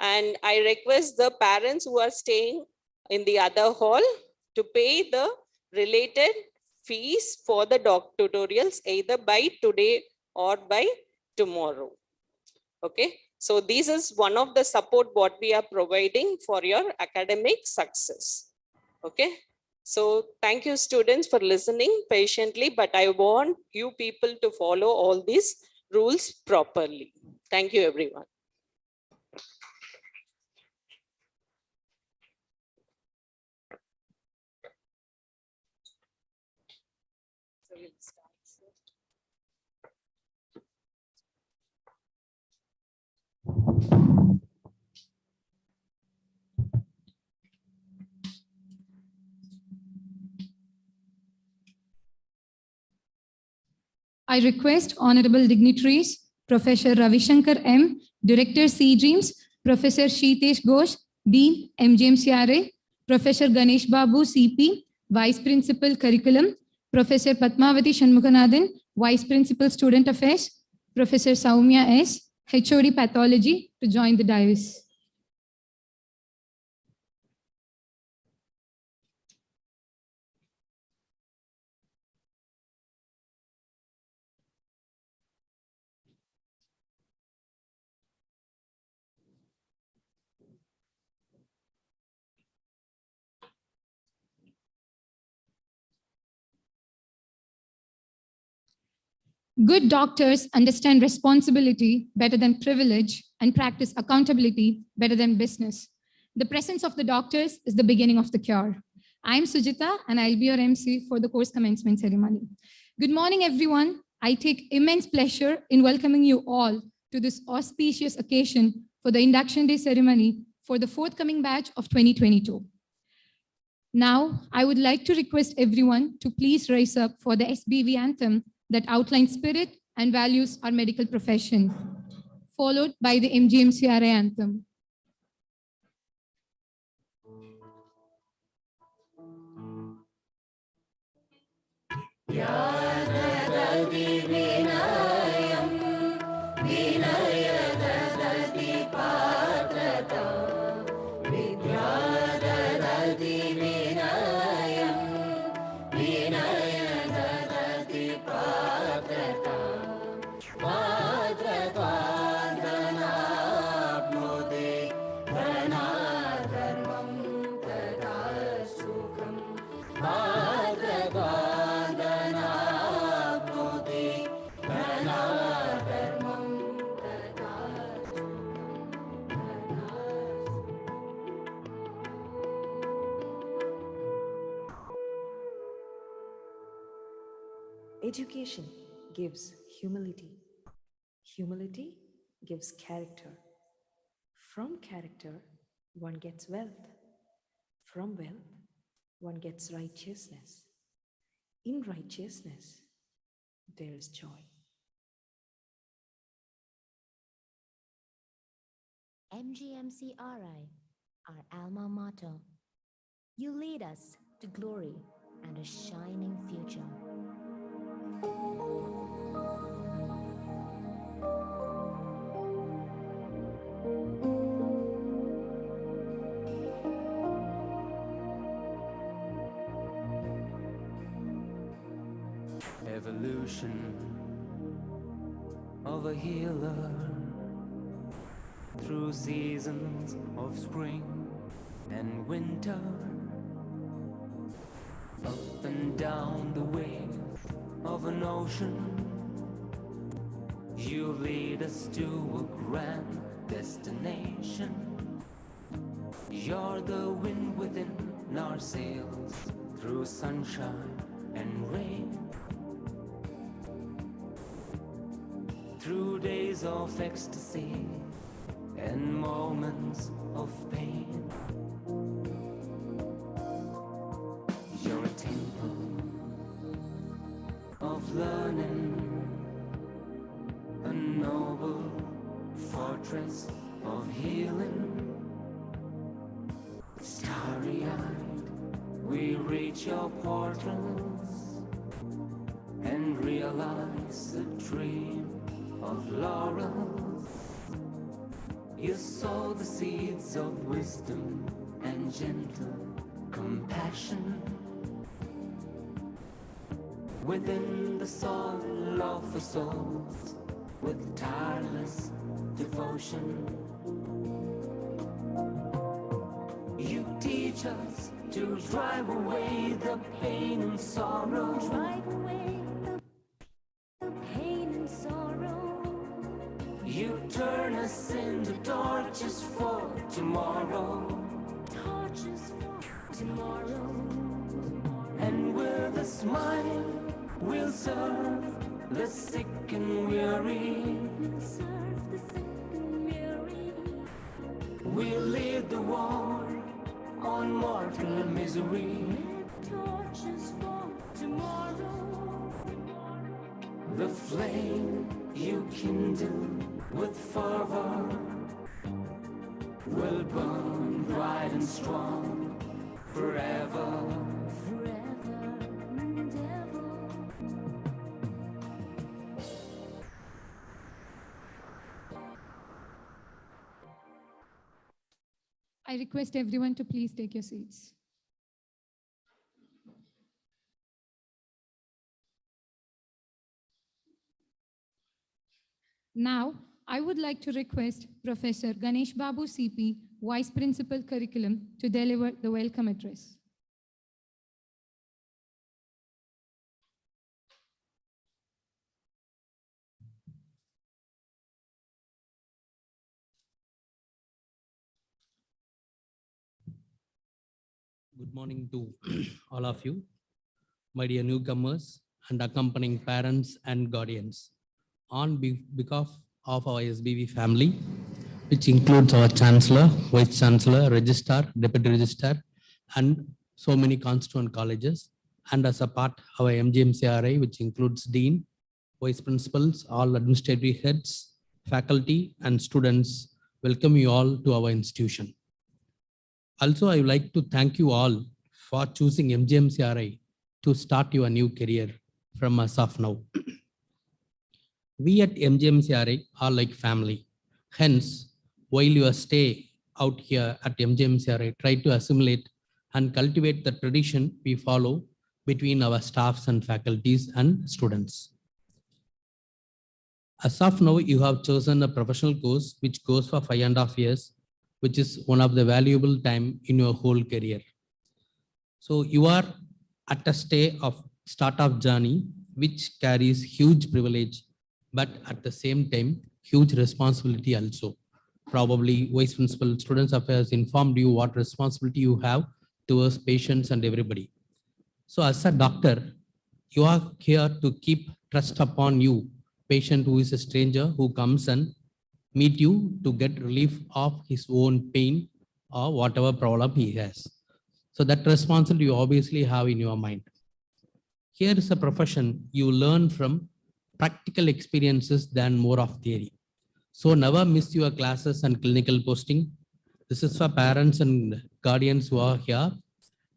And I request the parents who are staying in the other hall to pay the related fees for the tutorials either by today or by tomorrow. Okay, so this is one of the support what we are providing for your academic success. Okay, so thank you students for listening patiently, but I want you people to follow all these rules properly. Thank you everyone. So we'll start. I request honorable dignitaries, Professor Ravishankar M, Director C Dreams, Professor Shitesh Ghosh, Dean MGMCRA, Professor Ganesh Babu CP, Vice Principal Curriculum, Professor Padmavati Shanmuganathan, Vice Principal Student Affairs, Professor Saumya S, HOD Pathology, to join the dais. Good doctors understand responsibility better than privilege and practice accountability better than business. The presence of the doctors is the beginning of the cure. I'm Sujita and I'll be your MC for the course commencement ceremony. Good morning, everyone. I take immense pleasure in welcoming you all to this auspicious occasion for the induction day ceremony for the forthcoming batch of 2022. Now, I would like to request everyone to please rise up for the SBV anthem that outlines spirit and values our medical profession, followed by the MGMCRA anthem. Education gives humility. Humility gives character. From character, one gets wealth. From wealth, one gets righteousness. In righteousness, there is joy. MGMCRI, our alma mater. You lead us to glory and a shining future. Evolution of a healer through seasons of spring and winter, up and down the wave of an ocean. You lead us to a grand destination. You're the wind within our sails through sunshine and rain, through days of ecstasy and moments of pain. You're a temple of learning, a noble fortress of healing. Starry-eyed, we reach your portals and realize the dream of laurels. You sow the seeds of wisdom and gentle compassion within the soul of the souls with tireless devotion. You teach us to drive away the pain and sorrow. Drive away the pain and sorrow. You turn us into torches for tomorrow. Torches for tomorrow. And with a smile we'll serve the sick and weary. We'll serve the sick and weary. We'll lead the war on mortal misery. With torches for tomorrow. The flame you kindle with fervor will burn bright and strong forever. Forever and ever. I request everyone to please take your seats. Now, I would like to request Professor Ganesh Babu CP, Vice Principal Curriculum, to deliver the welcome address. Good morning to all of you, my dear newcomers and accompanying parents and guardians. On behalf of our SBV family, which includes our Chancellor, Vice Chancellor, Registrar, Deputy Registrar, and so many constituent colleges, and as a part our MGMCRI, which includes Dean, Vice Principals, all administrative heads, faculty, and students, welcome you all to our institution. Also, I would like to thank you all for choosing MGMCRI to start your new career from as of now. We at MGMCRI are like family. Hence, while you stay out here at MGMCRI, try to assimilate and cultivate the tradition we follow between our staffs and faculties and students. As of now, you have chosen a professional course which goes for 5.5 years, which is one of the valuable time in your whole career. So you are at a stage of startup journey, which carries huge privilege, but at the same time, huge responsibility also. Probably Vice Principal, Students Affairs informed you what responsibility you have towards patients and everybody. So as a doctor, you are here to keep trust upon you, patient who is a stranger who comes and meet you to get relief of his own pain or whatever problem he has. So that responsibility you obviously have in your mind. Here is a profession you learn from practical experiences than more of theory. So never miss your classes and clinical posting. This is for parents and guardians who are here.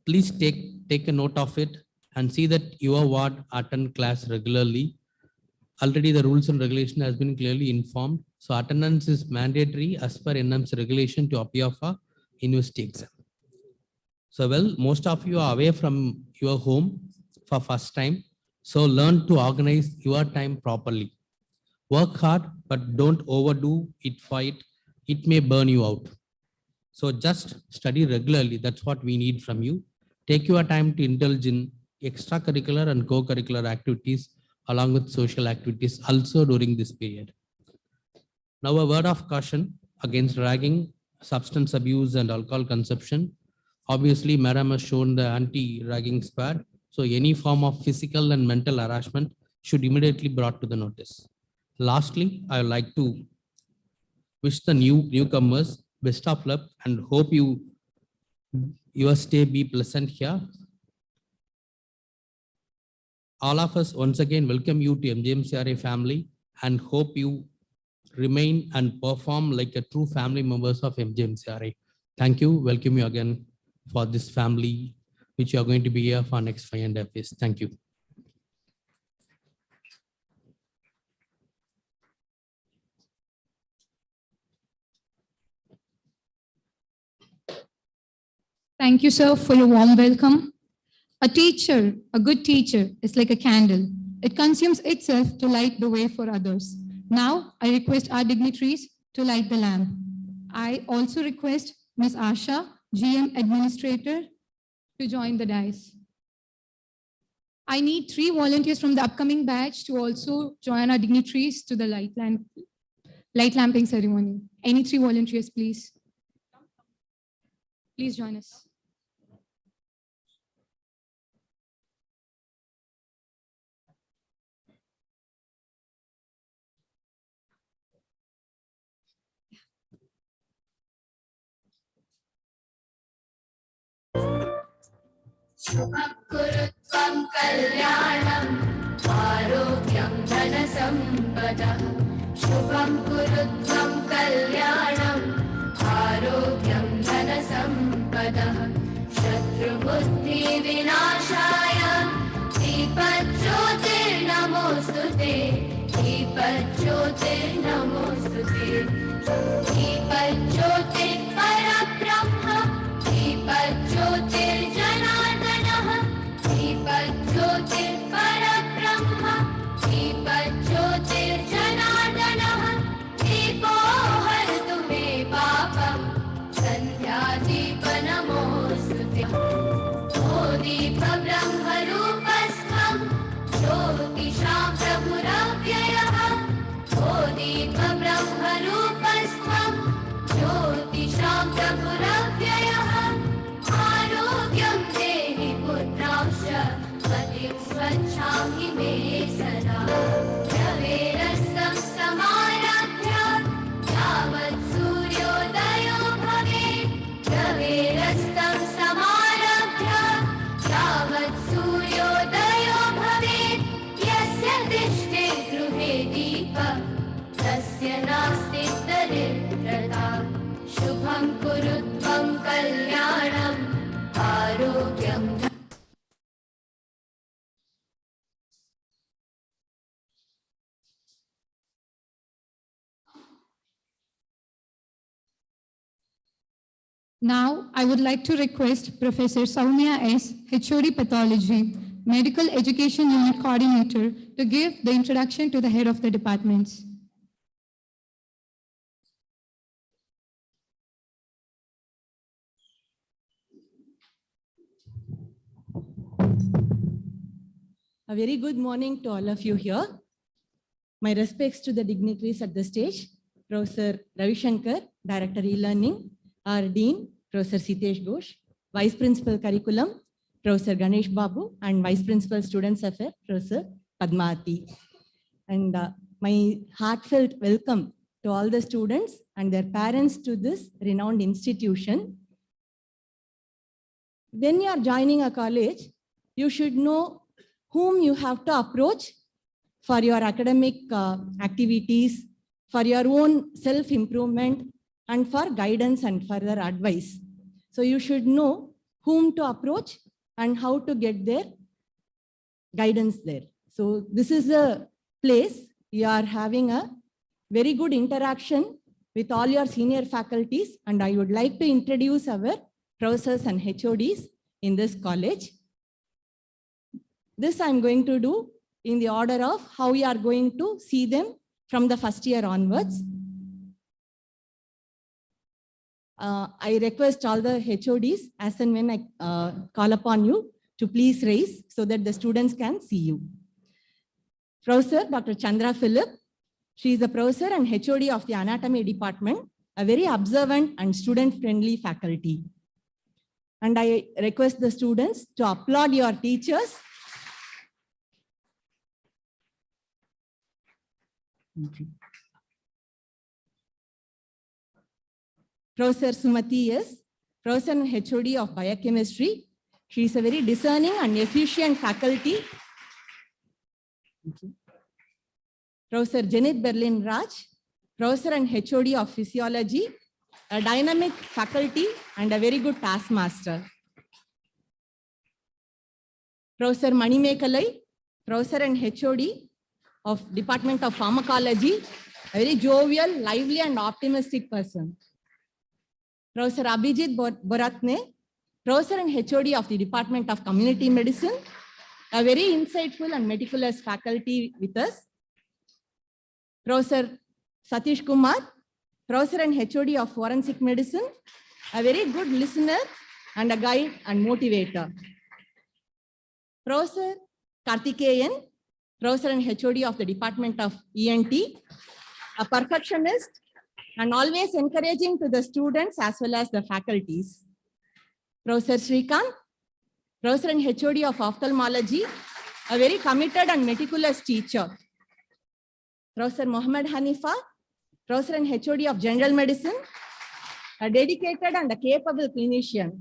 Please take a note of it and see that your ward attend class regularly. Already the rules and regulation has been clearly informed. So attendance is mandatory as per NM's regulation to appear for university exam. So well, most of you are away from your home for first time. So learn to organize your time properly. Work hard, but don't overdo it for it. It may burn you out. So just study regularly. That's what we need from you. Take your time to indulge in extracurricular and co-curricular activities along with social activities also during this period. Now a word of caution against ragging, substance abuse and alcohol consumption. Obviously, Madam has shown the anti-ragging squad. So any form of physical and mental harassment should immediately be brought to the notice. Lastly, I would like to wish the newcomers best of luck and hope your stay be pleasant here. All of us once again welcome you to MGMCRA family and hope you remain and perform like a true family members of MGMCRA. Thank you. Welcome you again for this family, which you are going to be here for next 5.5 years. Thank you. Thank you, sir, for your warm welcome. A teacher, a good teacher, is like a candle. It consumes itself to light the way for others. Now, I request our dignitaries to light the lamp. I also request Ms. Asha, GM Administrator, to join the dais. I need 3 volunteers from the upcoming batch to also join our dignitaries to the light lamping ceremony. Any 3 volunteers, please? Please join us. शुभं कुरु त्वं कल्याणं आरोग्यं धनसम्पदः शुभं कुरु त्वं कल्याणं आरोग्यं धनसम्पदः शत्रुबुद्धिविनाशाय दीपज्योतिर्नमोऽस्तुते दीपज्योतिर्नमोऽस्तुते दीपज्योतिर्परब्रह्म दीपज्योतिर्जनार्दनः दीपज्योतिर्परब्रह्म दीपज्योतिर्जनार्दनः दीपो हरतु मे पापं सन्ध्यादीपनमोऽस्तुते ओ दीपब्रह्मरूपस्त्वं ज्योतिषां प्रभुरव्ययः ओ दीपब्रह्मरूपस्त्वं ज्योतिषां प्रभुरव्ययः आरोग्यं देहि पुत्रांश्च पतिं स्वच्छामि मे सदा रवेरस्तं समारभ्य यावत् सूर्योदयो भवेत् रवेरस्तं समारभ्य यावत् सूर्योदयो भवेत् यस्य तिष्ठे गृहे दीपः तस्य नास्ति दरिद्रता शुभं कुरु त्वं कल्याणम् आरोग्यं Now, I would like to request Professor Soumya S., HOD Pathology, Medical Education Unit Coordinator, to give the introduction to the head of the departments. A very good morning to all of you here. My respects to the dignitaries at the stage, Professor Ravi Shankar, Director E-Learning, our Dean, Professor Sitesh Ghosh, Vice Principal Curriculum, Professor Ganesh Babu, and Vice Principal Students Affairs, Professor Padmati. And my heartfelt welcome to all the students and their parents to this renowned institution. When you are joining a college, you should know whom you have to approach for your academic activities, for your own self-improvement, and for guidance and further advice. So you should know whom to approach and how to get their guidance there. So this is a place you are having a very good interaction with all your senior faculties, and I would like to introduce our professors and HODs in this college. This I'm going to do in the order of how we are going to see them from the first year onwards. I request all the HODs as and when I call upon you to please raise so that the students can see you. Professor Dr. Chandra Philip, she is a professor and HOD of the anatomy department, a very observant and student-friendly faculty. And I request the students to applaud your teachers. Professor Sumati S., Professor and HOD of Biochemistry. She is a very discerning and efficient faculty. Professor Janet Berlin Raj, Professor and HOD of Physiology, a dynamic faculty and a very good taskmaster. Professor Manimekalai, Professor and HOD of Department of Pharmacology, a very jovial, lively and optimistic person. Professor Abhijit Boratne, Professor and HOD of the Department of Community Medicine, a very insightful and meticulous faculty with us. Professor Satish Kumar, Professor and HOD of Forensic Medicine, a very good listener and a guide and motivator. Professor Karthikeyan, Professor and HOD of the Department of ENT, a perfectionist and always encouraging to the students as well as the faculties. Professor Srikanth, Professor and HOD of Ophthalmology, a very committed and meticulous teacher. Professor Mohammed Hanifa, Professor and HOD of General Medicine, a dedicated and a capable clinician.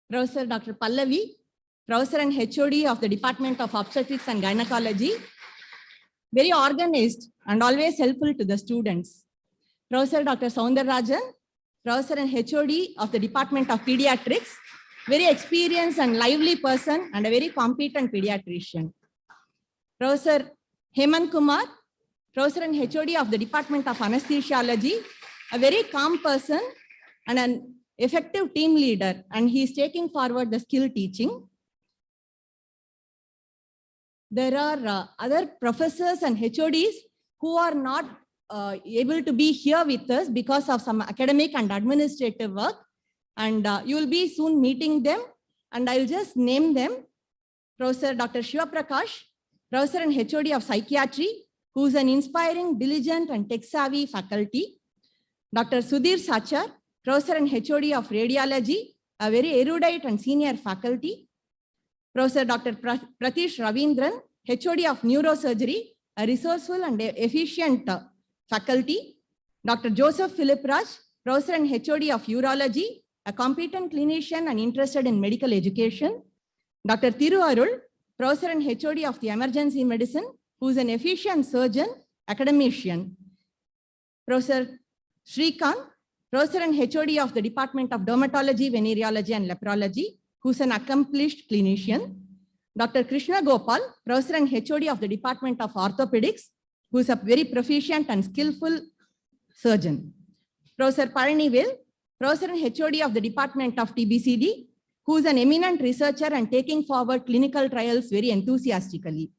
Professor Dr. Pallavi, Professor and HOD of the Department of Obstetrics and Gynecology, very organized and always helpful to the students. Professor Dr. Soundararajan, Professor and HOD of the Department of Pediatrics, very experienced and lively person and a very competent pediatrician. Professor Hemant Kumar, Professor and HOD of the Department of Anesthesiology, a very calm person and an effective team leader, and he is taking forward the skill teaching. There are other professors and HODs who are not able to be here with us because of some academic and administrative work, and you will be soon meeting them, and I'll just name them. Professor Dr. Shiva Prakash, Professor and HOD of Psychiatry, who is an inspiring, diligent and tech-savvy faculty. Dr. Sudhir Sachar, Professor and HOD of Radiology, a very erudite and senior faculty. Professor Dr. Pratish Ravindran, HOD of Neurosurgery, a resourceful and efficient faculty. Dr. Joseph Philip Raj, Professor and HOD of Urology, a competent clinician and interested in medical education. Dr. Thiru Arul, Professor and HOD of the Emergency Medicine, who is an efficient surgeon, academician. Professor Srikanth, Professor and HOD of the Department of Dermatology, Venereology and Leprology, who is an accomplished clinician. Dr. Krishna Gopal, Professor and HOD of the Department of Orthopedics, who is a very proficient and skillful surgeon. Professor Paranivel, Professor and HOD of the Department of TBCD, who is an eminent researcher and taking forward clinical trials very enthusiastically.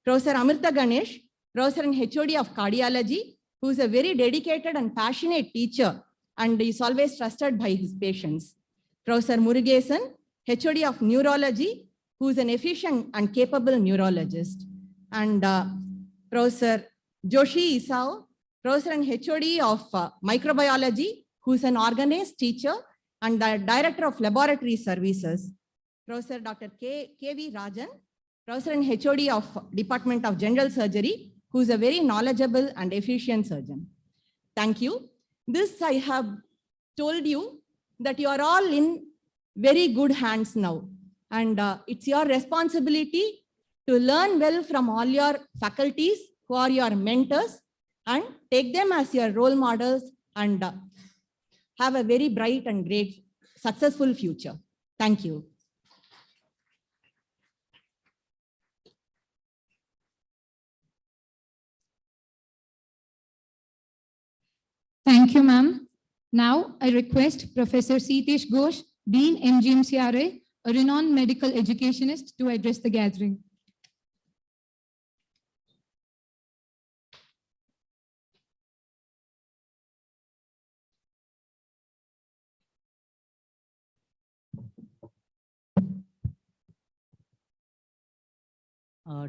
Professor Amrita Ganesh, Professor and HOD of Cardiology, who is a very dedicated and passionate teacher and is always trusted by his patients. Professor Murugesan, HOD of Neurology, who is an efficient and capable neurologist. And Professor Joshi Isao, Professor and HOD of Microbiology, who is an organized teacher and the Director of Laboratory Services. Professor Dr. K.V. Rajan, Professor and HOD of Department of General Surgery, who is a very knowledgeable and efficient surgeon. Thank you. This I have told you that you are all in very good hands now. And it's your responsibility to learn well from all your faculties who are your mentors and take them as your role models and have a very bright and great successful future. Thank you. Thank you, ma'am. Now I request Professor Sitesh Ghosh, Dean MGMCRA, a renowned medical educationist, to address the gathering.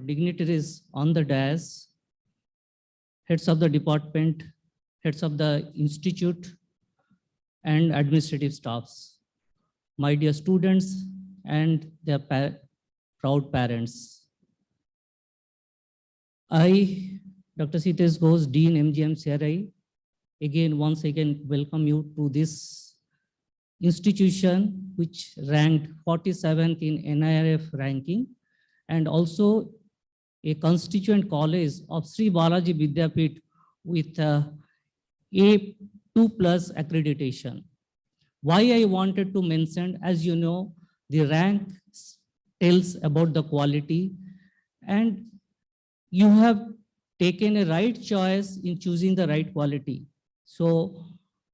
Dignitaries on the dais, heads of the department, heads of the institute, and administrative staffs, my dear students and their proud parents. I, Dr. Sitesh Ghosh, Dean MGMCRI, once again welcome you to this institution which ranked 47th in NIRF ranking, and also a constituent college of Sri Balaji Vidyapeeth with A2+ accreditation. Why I wanted to mention, as you know, the rank tells about the quality, and you have taken a right choice in choosing the right quality. So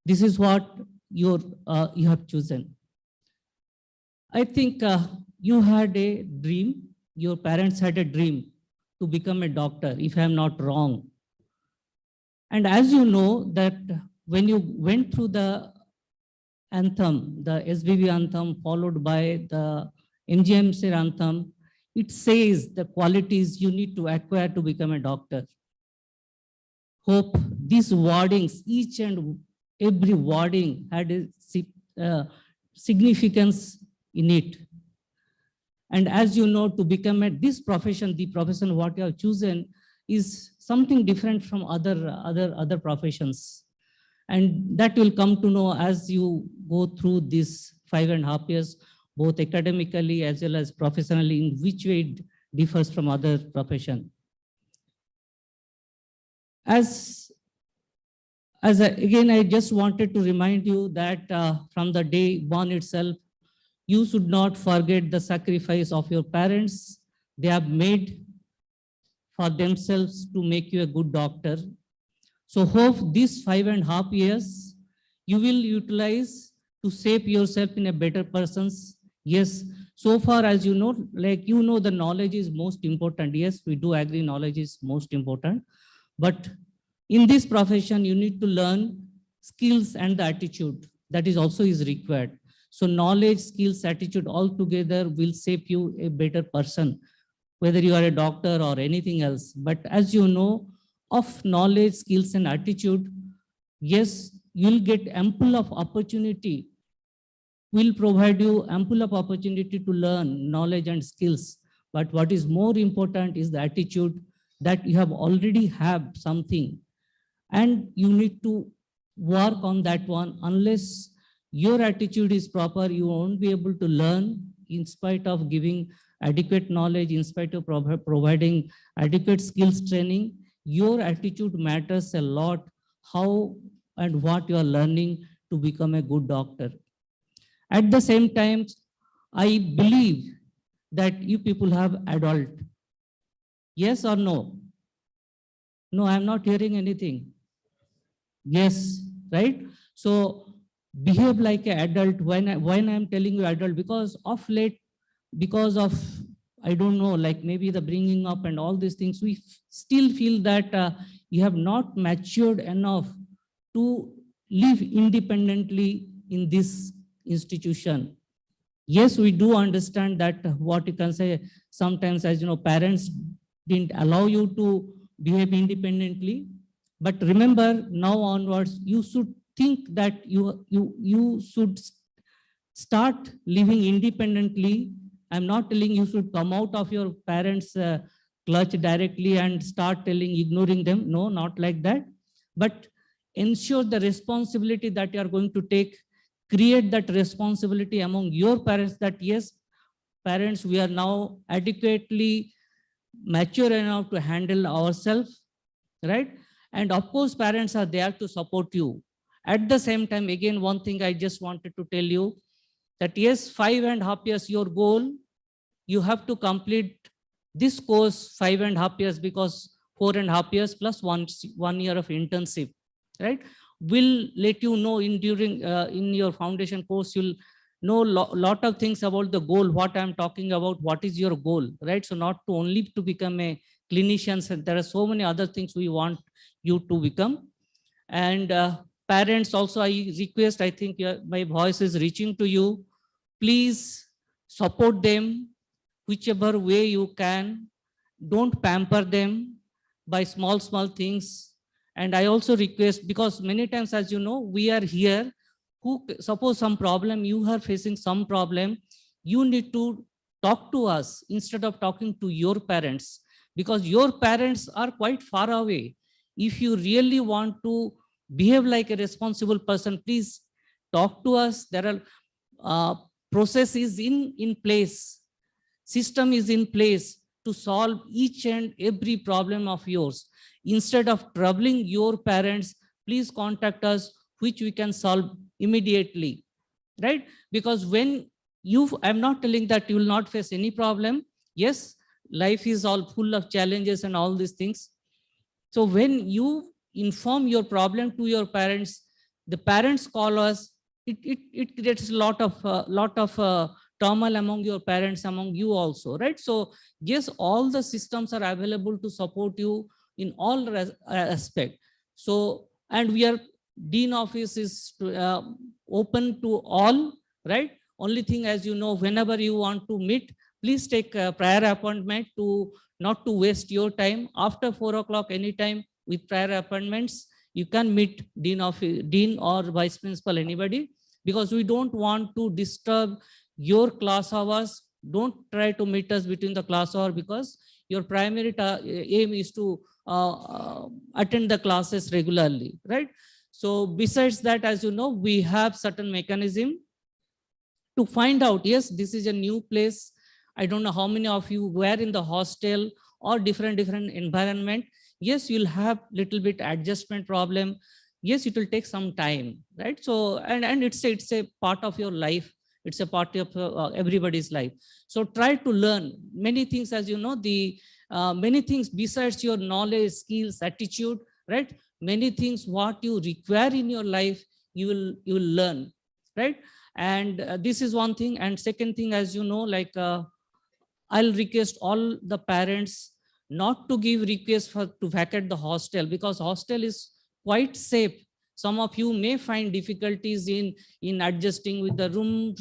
This is what you have chosen. I think you had a dream, your parents had a dream to become a doctor, if I'm not wrong. And as you know that when you went through the anthem, the SBB anthem followed by the MGMC anthem, it says the qualities you need to acquire to become a doctor. Hope these wordings, each and every wording had a significance in it. And as you know, to become this profession, the profession what you have chosen is something different from other professions. And that will come to know as you go through this 5.5 years, both academically as well as professionally, in which way it differs from other profession. Again, I just wanted to remind you that from the day one itself, you should not forget the sacrifice of your parents. They have made for themselves to make you a good doctor. So hope these 5.5 years you will utilize to shape yourself in a better persons. Yes, so far as you know, the knowledge is most important. Yes, we do agree knowledge is most important. But in this profession, you need to learn skills and the attitude that is also is required. So knowledge, skills, attitude all together will shape you a better person, whether you are a doctor or anything else. But as you know, of knowledge, skills, and attitude, yes, you'll get ample of opportunity. We'll provide you ample of opportunity to learn knowledge and skills. But what is more important is the attitude that you have already have something. And you need to work on that one. Unless your attitude is proper, you won't be able to learn in spite of giving adequate knowledge, in spite of providing adequate skills training. Your attitude matters a lot, how and what you are learning to become a good doctor. At the same time, I believe that you people have adult. Yes or no? No, I'm not hearing anything. Yes, right? So behave like an adult. When I'm telling you adult, because of late, because of, I don't know, like maybe the bringing up and all these things, we still feel that you have not matured enough to live independently in this institution. Yes, we do understand that what you can say, sometimes, as you know, parents didn't allow you to behave independently. But remember, now onwards, you should think that you should start living independently. I'm not telling you should come out of your parents' clutch directly and start ignoring them. No, not like that. But ensure the responsibility that you are going to take. Create that responsibility among your parents that yes, parents, we are now adequately mature enough to handle ourselves, right? And of course, parents are there to support you. At the same time, again, one thing I just wanted to tell you that yes, 5.5 years, your goal, you have to complete this course 5.5 years, because 4.5 years plus 1 year of internship, right? Will let you know in your foundation course, you'll know lot of things about the goal, what I'm talking about, what is your goal, right? So not to only to become a clinician, and there are so many other things we want you to become. And parents also, I request, I think my voice is reaching to you, please support them whichever way you can. Don't pamper them by small things. And I also request, because many times, as you know, we are here, who suppose some problem, you are facing some problem, you need to talk to us instead of talking to your parents, because your parents are quite far away. If you really want to behave like a responsible person, please talk to us. There are processes in place, system is in place to solve each and every problem of yours. Instead of troubling your parents, please contact us, which we can solve immediately, right? Because when I'm not telling that you will not face any problem. Yes, life is all full of challenges and all these things. So when you inform your problem to your parents, the parents call us, it creates a lot of turmoil among your parents, among you also, right? So yes, all the systems are available to support you in all aspect. So, and we are, dean office is open to all, right? Only thing, as you know, whenever you want to meet, please take a prior appointment to not to waste your time. After 4 o'clock, anytime with prior appointments, you can meet dean or vice principal, anybody, because we don't want to disturb your class hours. Don't try to meet us between the class hour, because your primary aim is to attend the classes regularly, right? So besides that, as you know, we have certain mechanism to find out, yes, this is a new place. I don't know how many of you were in the hostel or different environment. Yes, you'll have little bit adjustment problem. Yes, it will take some time, right? So, and it's a part of your life. It's a part of everybody's life. So try to learn many things, as you know, the many things besides your knowledge, skills, attitude, right? Many things what you require in your life, you will learn, right? And this is one thing. And second thing, as you know, like I'll request all the parents not to give request to vacate the hostel, because hostel is quite safe. Some of you may find difficulties in adjusting with the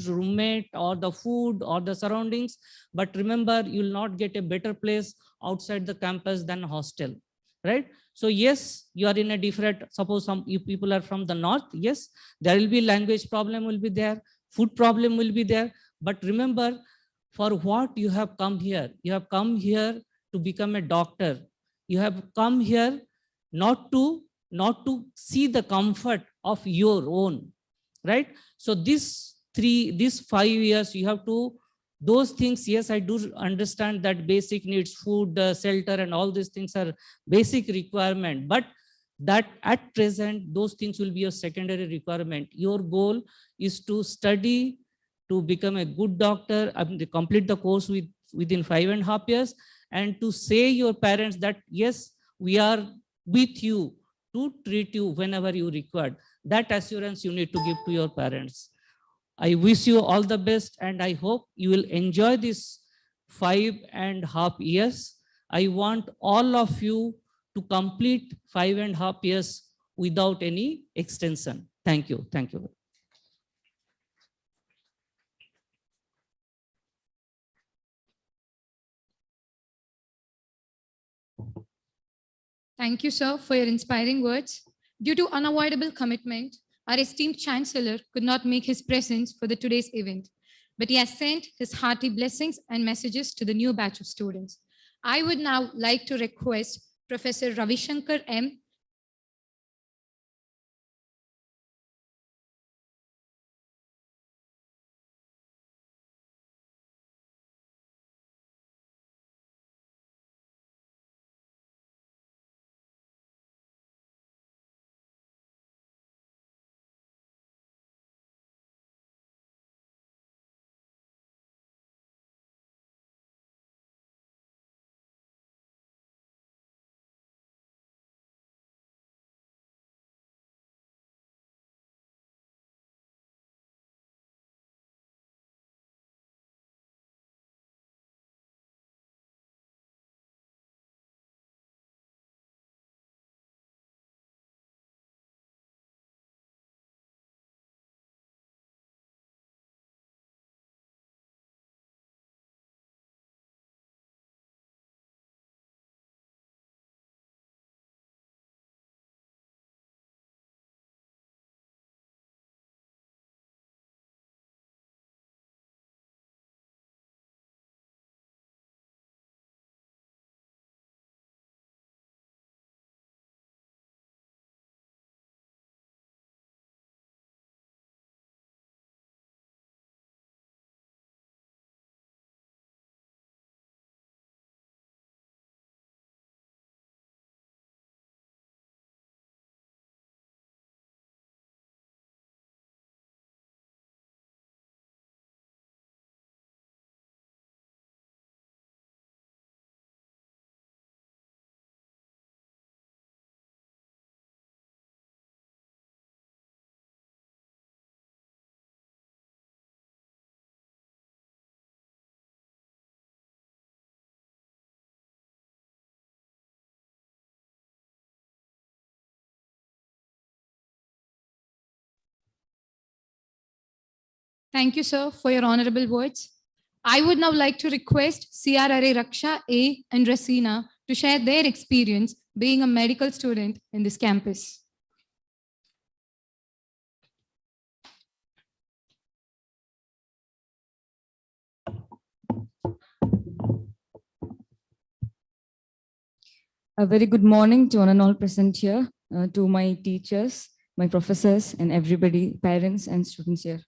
roommate or the food or the surroundings. But remember, you'll not get a better place outside the campus than hostel, right? So yes, you are in a different, suppose some you people are from the north. Yes, there will be language problem will be there, food problem will be there. But remember, for what you have come here? You have come here to become a doctor. You have come here not to see the comfort of your own, right? So these 5 years you have to those things. Yes, I do understand that basic needs, food, shelter, and all these things are basic requirement, but that at present those things will be a secondary requirement. Your goal is to study, to become a good doctor, to complete the course within 5.5 years, and to say your parents that yes, we are with you to treat you whenever you require. That assurance you need to give to your parents. I wish you all the best, and I hope you will enjoy this 5.5 years. I want all of you to complete 5.5 years without any extension. Thank you. Thank you. Thank you, sir, for your inspiring words. Due to unavoidable commitment, our esteemed Chancellor could not make his presence for the today's event, but he has sent his hearty blessings and messages to the new batch of students. I would now like to request Professor Ravishankar M. Thank you, sir, for your honorable words. I would now like to request CRRA Raksha, A, and Rasina to share their experience being a medical student in this campus. A very good morning to one and all present here, to my teachers, my professors, and everybody, parents and students here.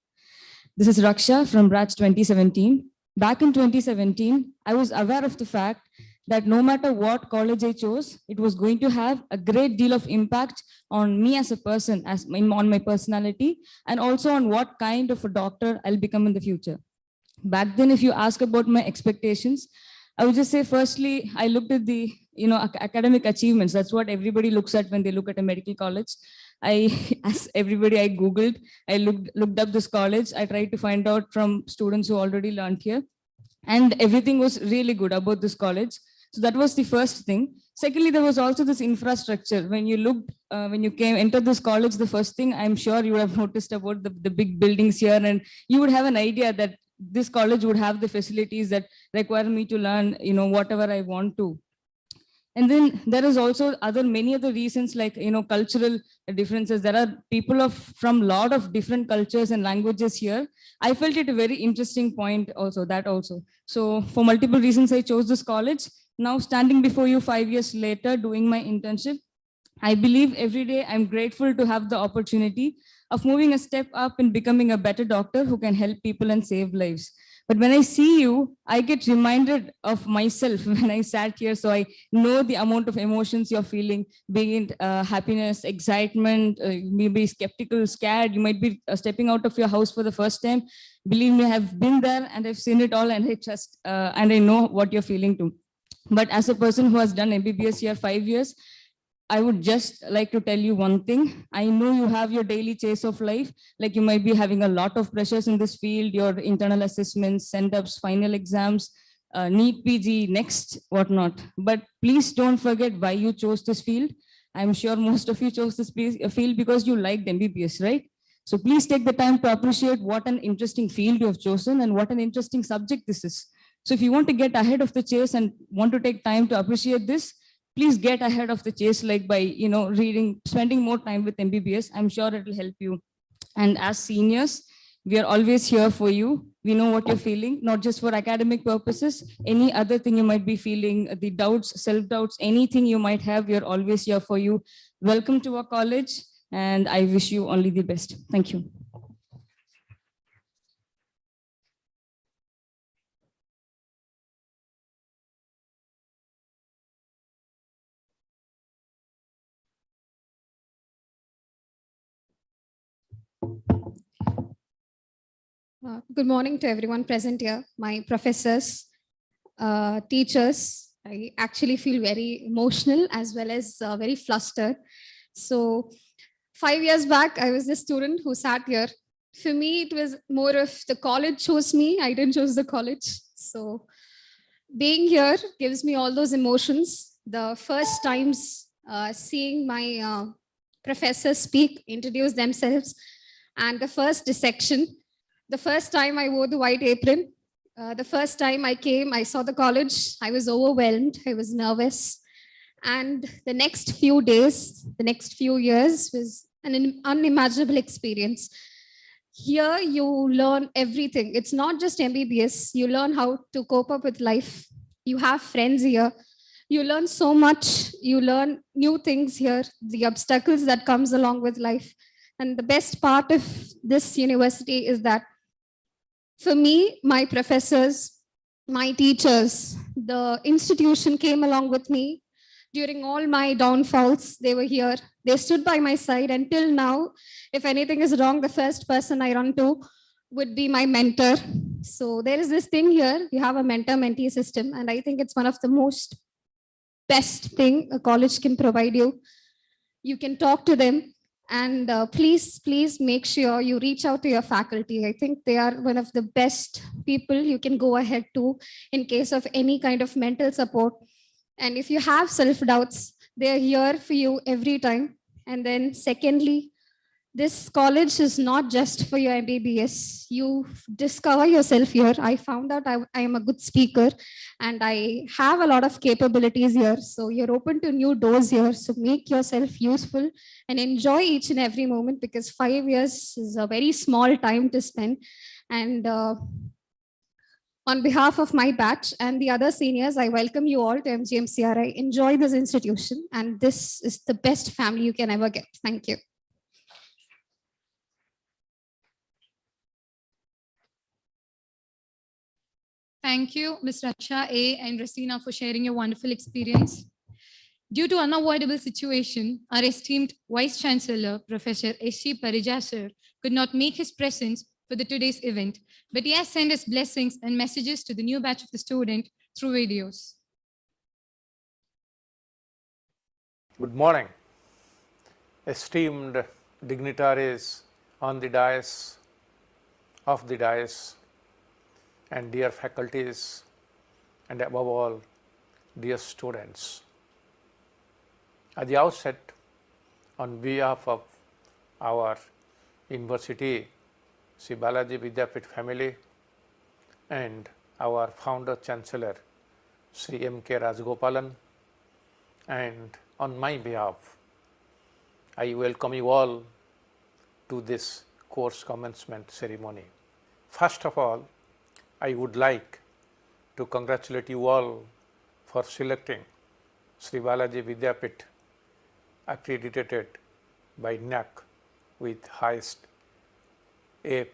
This is Raksha from batch 2017. Back in 2017, I was aware of the fact that no matter what college I chose, it was going to have a great deal of impact on me as a person, on my personality, and also on what kind of a doctor I'll become in the future. Back then, if you ask about my expectations, I would just say, firstly, I looked at the academic achievements. That's what everybody looks at when they look at a medical college. As everybody, I Googled, I looked up this college. I tried to find out from students who already learned here. And everything was really good about this college. So that was the first thing. Secondly, there was also this infrastructure. When you looked, when you entered this college, the first thing I'm sure you would have noticed about the big buildings here, and you would have an idea that this college would have the facilities that require me to learn, whatever I want to. And then there is also many other reasons like, cultural differences. There are people from a lot of different cultures and languages here. I felt it a very interesting point also, that also. So for multiple reasons, I chose this college. Now standing before you 5 years later, doing my internship, I believe every day I'm grateful to have the opportunity of moving a step up and becoming a better doctor who can help people and save lives. But when I see you, I get reminded of myself when I sat here. So I know the amount of emotions you're feeling, being it happiness, excitement, maybe skeptical, scared. You might be stepping out of your house for the first time. Believe me, I have been there and I've seen it all, and I trust and I know what you're feeling too. But as a person who has done MBBS here 5 years, I would just like to tell you one thing. I know you have your daily chase of life, like you might be having a lot of pressures in this field, your internal assessments, send-ups, final exams, NEET PG, next, whatnot. But please don't forget why you chose this field. I'm sure most of you chose this field because you liked MBBS, right? So please take the time to appreciate what an interesting field you have chosen and what an interesting subject this is. So if you want to get ahead of the chase and want to take time to appreciate this, please get ahead of the chase, like by, reading, spending more time with MBBS. I'm sure it will help you. And as seniors, we are always here for you. We know what you're feeling, not just for academic purposes, any other thing you might be feeling, the doubts, self-doubts, anything you might have, we are always here for you. Welcome to our college, and I wish you only the best. Thank you. Good morning to everyone present here, my professors, teachers. I actually feel very emotional as well as very flustered. So 5 years back, I was the student who sat here. For me, it was more of the college chose me. I didn't choose the college. So being here gives me all those emotions. The first times seeing my professors speak, introduce themselves, and the first dissection. The first time I wore the white apron, the first time I came, I saw the college, I was overwhelmed, I was nervous. And the next few days, the next few years was an unimaginable experience. Here you learn everything. It's not just MBBS, you learn how to cope up with life. You have friends here. You learn so much, you learn new things here, the obstacles that comes along with life. And the best part of this university is that for me, my professors, my teachers, the institution came along with me during all my downfalls. They were here. They stood by my side until now. If anything is wrong, the first person I run to would be my mentor. So there is this thing here. You have a mentor-mentee system. And I think it's one of the most best thing a college can provide you. You can talk to them. And please make sure you reach out to your faculty. I think they are one of the best people you can go ahead to in case of any kind of mental support. And if you have self-doubts, they're here for you every time. And then secondly, This college is not just for your MBBS. You discover yourself here. I found out I am a good speaker and I have a lot of capabilities here. So you're open to new doors here. So make yourself useful and enjoy each and every moment, because 5 years is a very small time to spend. And on behalf of my batch and the other seniors, I welcome you all to MGMCRI. Enjoy this institution, and this is the best family you can ever get. Thank you. Thank you, Ms. Raksha A. and Rasina, for sharing your wonderful experience. Due to unavoidable situation, our esteemed Vice Chancellor, Professor S.C. Parijasar, could not make his presence for today's event, but he has sent his blessings and messages to the new batch of the student through videos. Good morning, esteemed dignitaries on the dais, of the dais, and dear faculties, and above all, dear students. At the outset, on behalf of our university, Sri Balaji Vidyapith family, and our founder chancellor, Sri M.K. Rajgopalan, and on my behalf, I welcome you all to this course commencement ceremony. First of all, I would like to congratulate you all for selecting Sri Balaji Vidyapith, accredited by NAC with highest A++.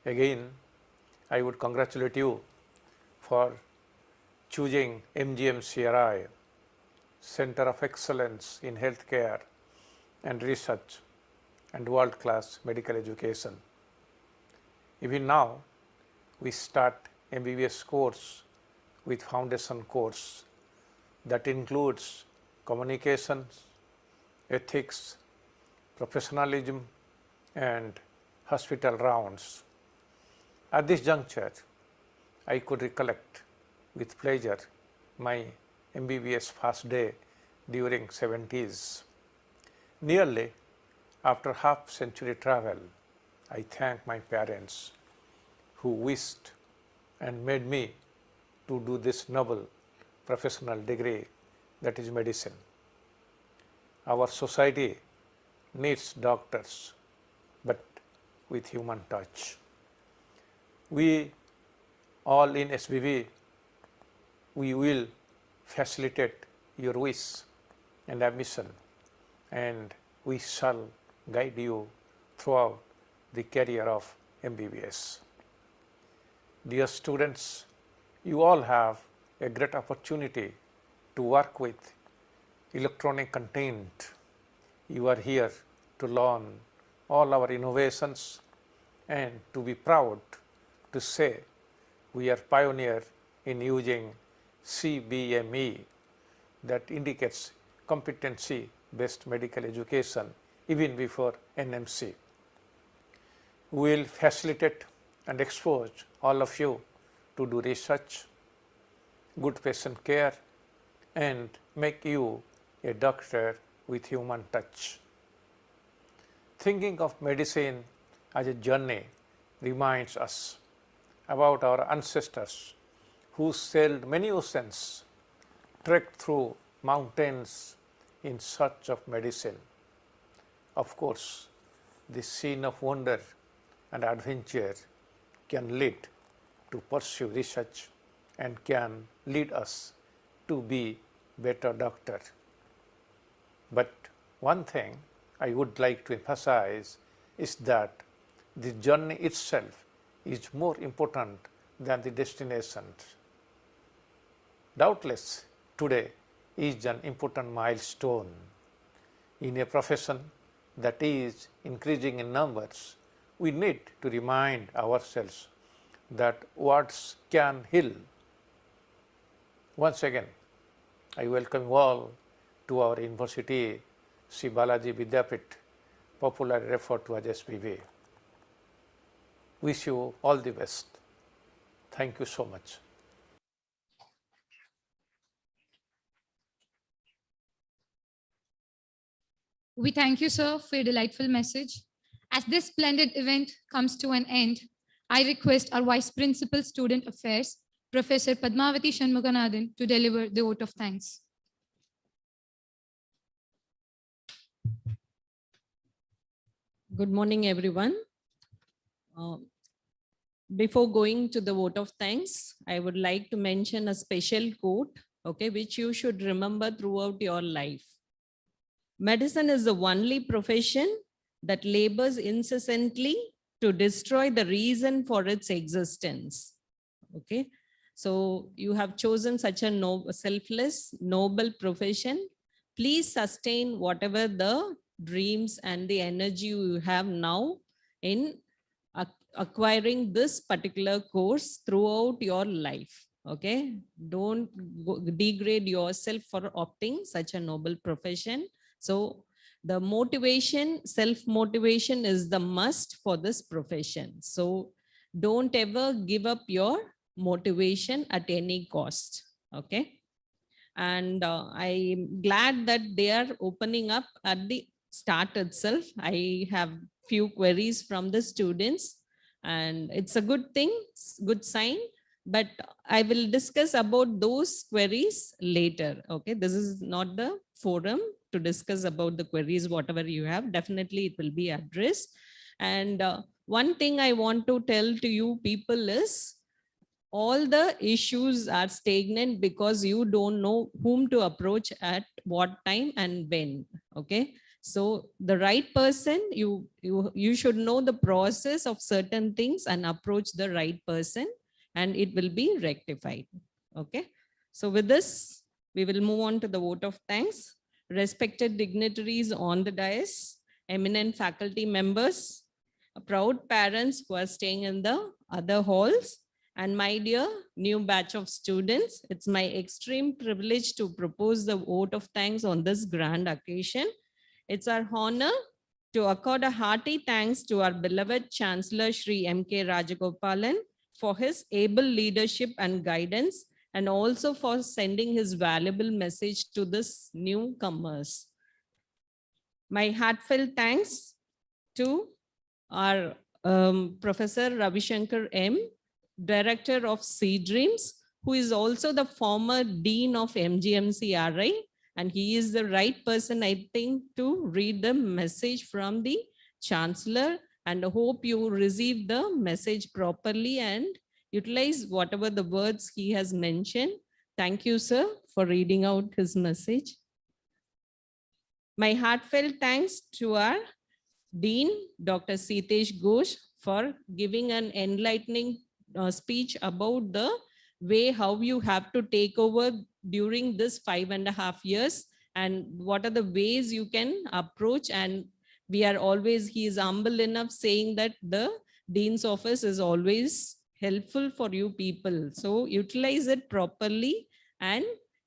Again, I would congratulate you for choosing MGMCRI, Center of Excellence in Healthcare and Research and world-class medical education. Even now, we start MBBS course with foundation course that includes communications, ethics, professionalism, and hospital rounds. At this juncture, I could recollect with pleasure my MBBS first day during 70s. Nearly after half-century travel, I thank my parents who wished and made me to do this noble professional degree, that is medicine. Our society needs doctors, but with human touch. We all in SBB, we will facilitate your wish and ambition, and we shall guide you throughout the career of MBBS. Dear students, you all have a great opportunity to work with electronic content. You are here to learn all our innovations and to be proud to say we are pioneer in using CBME, that indicates competency-based medical education even before NMC. We will facilitate and expose all of you to do research, good patient care, and make you a doctor with human touch. Thinking of medicine as a journey reminds us about our ancestors who sailed many oceans, trekked through mountains in search of medicine. Of course, this scene of wonder and adventure can lead to pursue research and can lead us to be better doctor. But one thing I would like to emphasize is that the journey itself is more important than the destination. Doubtless, today is an important milestone in a profession that is increasing in numbers. We need to remind ourselves that words can heal. Once again, I welcome you all to our university, Sri Balaji Vidyapith, popularly referred to as SBV. Wish you all the best. Thank you so much. We thank you, sir, for your delightful message. As this splendid event comes to an end, I request our Vice Principal Student Affairs, Professor Padmavati Shanmuganathan, to deliver the vote of thanks. Good morning, everyone. Before going to the vote of thanks, I would like to mention a special quote, okay, which you should remember throughout your life. Medicine is the only profession that labors incessantly to destroy the reason for its existence. Okay, so you have chosen such a selfless, noble profession. Please sustain whatever the dreams and the energy you have now in acquiring this particular course throughout your life. Okay, don't degrade yourself for opting such a noble profession. So the motivation, self-motivation is the must for this profession. So don't ever give up your motivation at any cost. Okay. And I'm glad that they are opening up at the start itself. I have few queries from the students, and it's a good thing, good sign, but I will discuss about those queries later. Okay, this is not the forum to discuss about the queries, whatever you have, definitely it will be addressed. And one thing I want to tell to you people is, all the issues are stagnant because you don't know whom to approach at what time and when. Okay, so the right person, you should know the process of certain things and approach the right person, and it will be rectified. Okay, so with this, we will move on to the vote of thanks. Respected dignitaries on the dais, eminent faculty members, proud parents who are staying in the other halls, and my dear new batch of students, it's my extreme privilege to propose the vote of thanks on this grand occasion. It's our honor to accord a hearty thanks to our beloved Chancellor Shri M.K. Rajagopalan for his able leadership and guidance, and also for sending his valuable message to this newcomers. My heartfelt thanks to our Professor Ravi Shankar M., Director of Sea Dreams, who is also the former Dean of MGMCRI, and he is the right person, I think, to read the message from the Chancellor, and I hope you receive the message properly and utilize whatever the words he has mentioned. Thank you, sir, for reading out his message. My heartfelt thanks to our Dean, Dr. Sitesh Ghosh, for giving an enlightening speech about the way how you have to take over during this 5.5 years, and what are the ways you can approach. And we are always, he is humble enough saying that the Dean's office is always helpful for you people. So utilize it properly and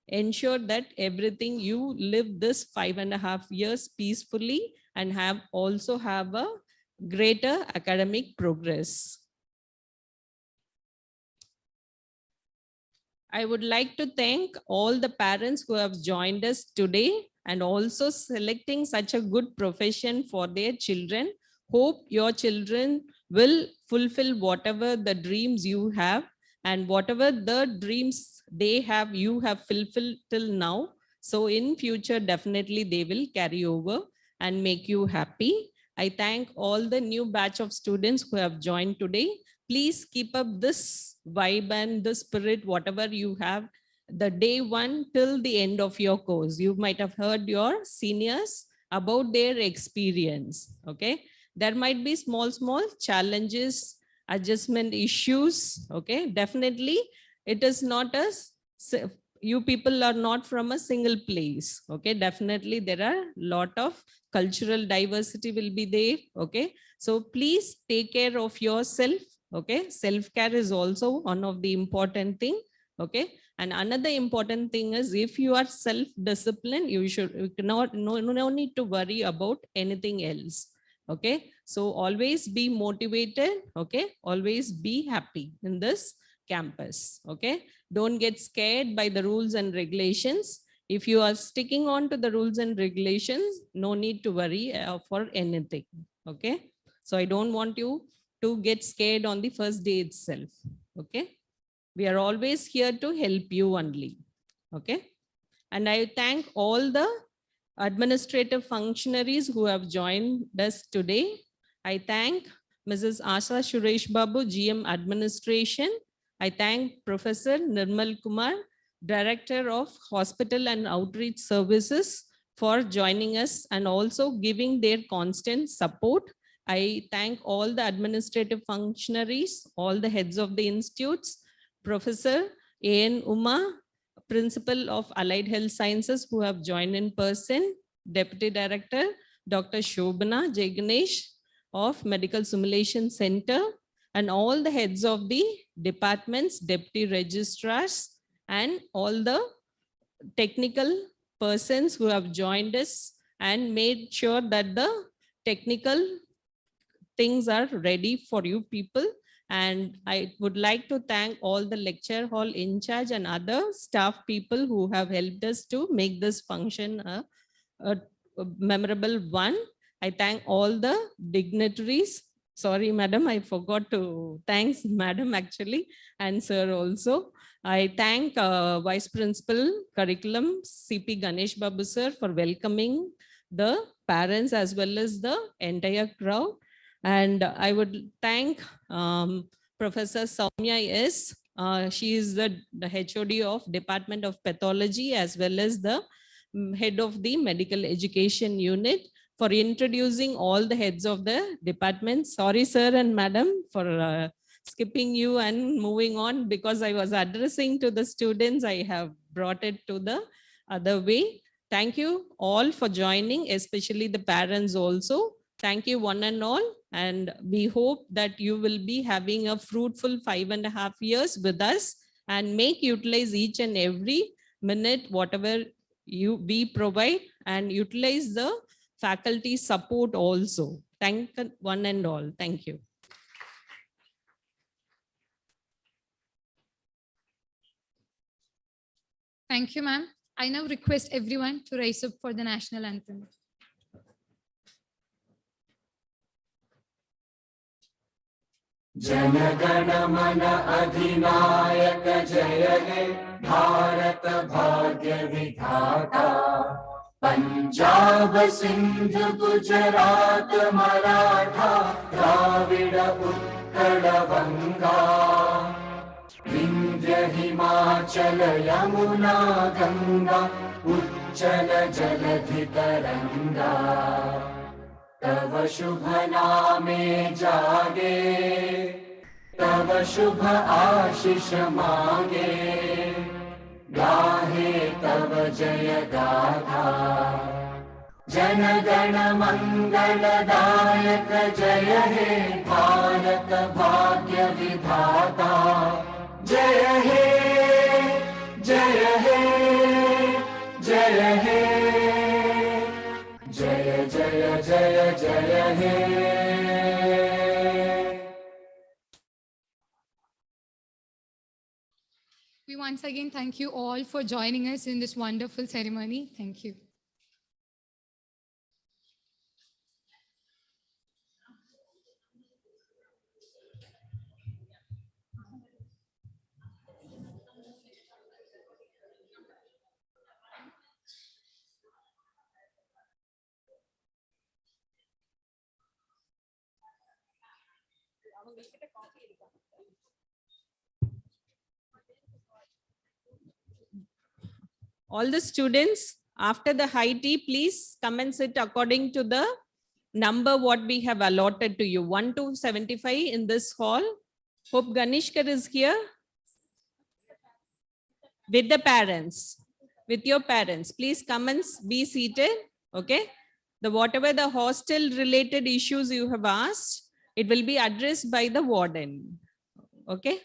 ensure that everything you live this 5.5 years peacefully and also have a greater academic progress. I would like to thank all the parents who have joined us today and also selecting such a good profession for their children. Hope your children will fulfill whatever the dreams you have, and whatever the dreams they have, you have fulfilled till now. So in future, definitely they will carry over and make you happy. I thank all the new batch of students who have joined today. Please keep up this vibe and the spirit, whatever you have, the day one till the end of your course. You might have heard your seniors about their experience. Okay, there might be small challenges, adjustment issues. Okay, definitely it is not as you people are not from a single place. Okay, definitely there are a lot of cultural diversity will be there. Okay, so please take care of yourself. Okay, self-care is also one of the important thing. Okay, and another important thing is, if you are self-disciplined, you no need to worry about anything else. Okay, so always be motivated. Okay, always be happy in this campus. Okay, don't get scared by the rules and regulations. If you are sticking on to the rules and regulations, no need to worry for anything. Okay. So I don't want you to get scared on the first day itself. Okay. We are always here to help you only. Okay. And I thank all the administrative functionaries who have joined us today. I thank Mrs. Asha Suresh Babu, GM Administration. I thank Professor Nirmal Kumar, Director of Hospital and Outreach Services, for joining us and also giving their constant support. I thank all the administrative functionaries, all the heads of the institutes, Professor A.N. Uma, Principal of Allied Health Sciences, who have joined in person, Deputy Director, Dr. Shobhana Jaganesh of Medical Simulation Center, and all the heads of the departments, deputy registrars, and all the technical persons who have joined us and made sure that the technical things are ready for you people. And I would like to thank all the lecture hall in charge and other staff people who have helped us to make this function a memorable one. I thank all the dignitaries. Sorry, madam, I forgot to thank madam actually, and sir also. I thank Vice Principal Curriculum, CP Ganesh Babu sir, for welcoming the parents as well as the entire crowd. And I would thank Professor Soumya S. She is the HOD of Department of Pathology as well as the head of the Medical Education Unit, for introducing all the heads of the department. Sorry, sir and madam, for skipping you and moving on, because I was addressing to the students. I have brought it to the other way. Thank you all for joining, especially the parents also. Thank you one and all. And we hope that you will be having a fruitful 5.5 years with us, and make utilize each and every minute, whatever we provide, and utilize the faculty support also. Thank one and all. Thank you. Thank you, ma'am. I now request everyone to rise up for the national anthem. जनगण मन अधिनायक जय हे भारत भाग्य विधाता पंजाब सिंध गुजरात मराठा द्राविड उत्कल गंगा विंध्य हिमाचल यमुना गंगा उच्चल जलधि तरंगा तव शुभ नामे जागे तव शुभ आशीष मांगे गाहे तव जय गाथा जन गण मंगल दायक जय हे भारत भाग्य विधाता जय हे जय हे जय हे जय जय जय जय हे। We once again thank you all for joining us in this wonderful ceremony. Thank you. All the students, after the high tea, please come and sit according to the number what we have allotted to you, 1 to 75 in this hall. Hope Ganeshkar is here with the parents, with your parents. Please come and be seated. Okay. Whatever the hostel related issues you have asked, it will be addressed by the warden. Okay.